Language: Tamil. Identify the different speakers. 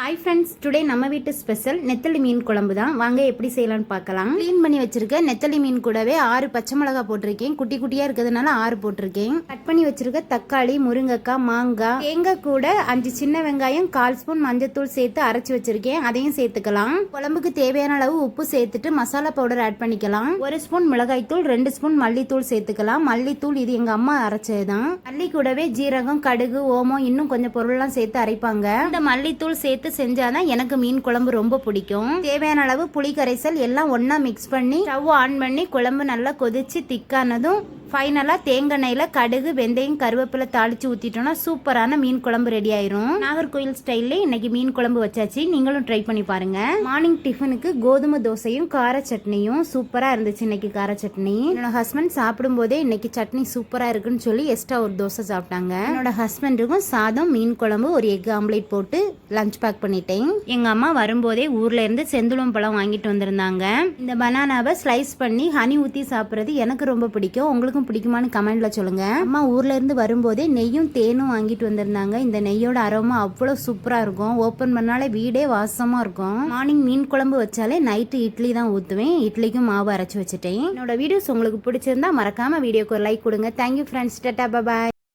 Speaker 1: ஹாய் ஃப்ரெண்ட்ஸ், டுடே நம்ம வீட்டு ஸ்பெஷல் நெத்தலி மீன் குழம்பு தான். வாங்க எப்படி செய்யலாம்னு பார்க்கலாம். க்ளீன் பண்ணி வச்சிருக்க நெத்தலி மீன் கூடவே 6 பச்சை மிளகாய் போட்டிருக்கேன். குட்டி குட்டியாக இருக்கிறதுனால 6 போட்டிருக்கேன். கட் பண்ணி வச்சிருக்க தக்காளி, முருங்கைக்காய், மாங்காய், தேங்காய் கூட 5 சின்ன வெங்காயம், 1/4 ஸ்பூன் மஞ்சத்தூள் சேர்த்து அரைச்சி வச்சிருக்கேன். அதையும் சேர்த்துக்கலாம். குழம்புக்கு தேவையான அளவு உப்பு சேர்த்துட்டு மசாலா பவுடர் ஆட் பண்ணிக்கலாம். 1 ஸ்பூன் மிளகாய்த்தூள், 2 ஸ்பூன் மல்லித்தூள் சேர்த்துக்கலாம். மல்லித்தூள் இது எங்க அம்மா அரைச்சது தான். மல்லி கூடவே ஜீரகம், கடுகு, ஓமம், இன்னும் கொஞ்சம் பொருள்லாம் சேர்த்து அரைப்பாங்க. இந்த மல்லித்தூள் சேர்த்து செஞ்சாதான் எனக்கு மீன் குழம்பு ரொம்ப பிடிக்கும். தேவையான அளவு புளி கரைசல் எல்லாம் ஒண்ணா மிக்ஸ் பண்ணி ஸ்டவ் ஆன் பண்ணி குழம்பு நல்லா கொதிச்சு திக்கானதும் ஃபைனலா தேங்காய் எண்ணெயில கடுகு, வெந்தயம், கருவேப்பிலை தாளிச்சு ஊத்திட்டோம்னா சூப்பரான மீன் குழம்பு ரெடி ஆயிரும். நாகர்கோயில் ஸ்டைல்ல இன்னைக்கு மீன் குழம்பு வச்சாச்சு. நீங்களும் ட்ரை பண்ணி பாருங்க. மார்னிங் டிஃபனுக்கு கோதுமை தோசையும் கார சட்னியும் சூப்பரா இருந்துச்சு. இன்னைக்கு கார சட்னி என்னோட ஹஸ்பண்ட் சாப்பிடும் போதே இன்னைக்கு சட்னி சூப்பரா இருக்குன்னு சொல்லி எக்ஸ்ட்ரா ஒரு தோசை சாப்பிட்டாங்க. என்னோட ஹஸ்பண்டுக்கும் சாதம், மீன் குழம்பு, ஒரு எக் ஆம்லேட் போட்டு லஞ்ச் பேக் பண்ணிட்டேன். எங்க அம்மா வரும்போதே ஊர்ல இருந்து செந்துளம் பழம் வாங்கிட்டு வந்திருந்தாங்க. இந்த பனானாவை ஸ்லைஸ் பண்ணி ஹனி ஊத்தி சாப்பிடுறது எனக்கு ரொம்ப பிடிக்கும். உங்களுக்கு பிடிக்குமான்னு கமெண்ட்ல சொல்லுங்க. அம்மா ஊர்ல இருந்து வரும்போதே நெய்யும் தேனும் வாங்கிட்டு வந்திருந்தாங்க. இந்த நெய்யோட அரோமா அவ்வளவு சூப்பரா இருக்கும். ஓபன் பண்ணாலே வீடே வாசமா இருக்கும். மார்னிங் மீன் குழம்பு வச்சாலே நைட்டு இட்லி தான் ஊத்துவேன். இட்லிக்கும் மாவு அரைச்சு வச்சுட்டேன். என்னோட வீடியோஸ் உங்களுக்கு பிடிச்சிருந்தா மறக்காம வீடியோக்கு ஒரு லைக் கொடுங்க. Thank you friends. Tata, bye bye.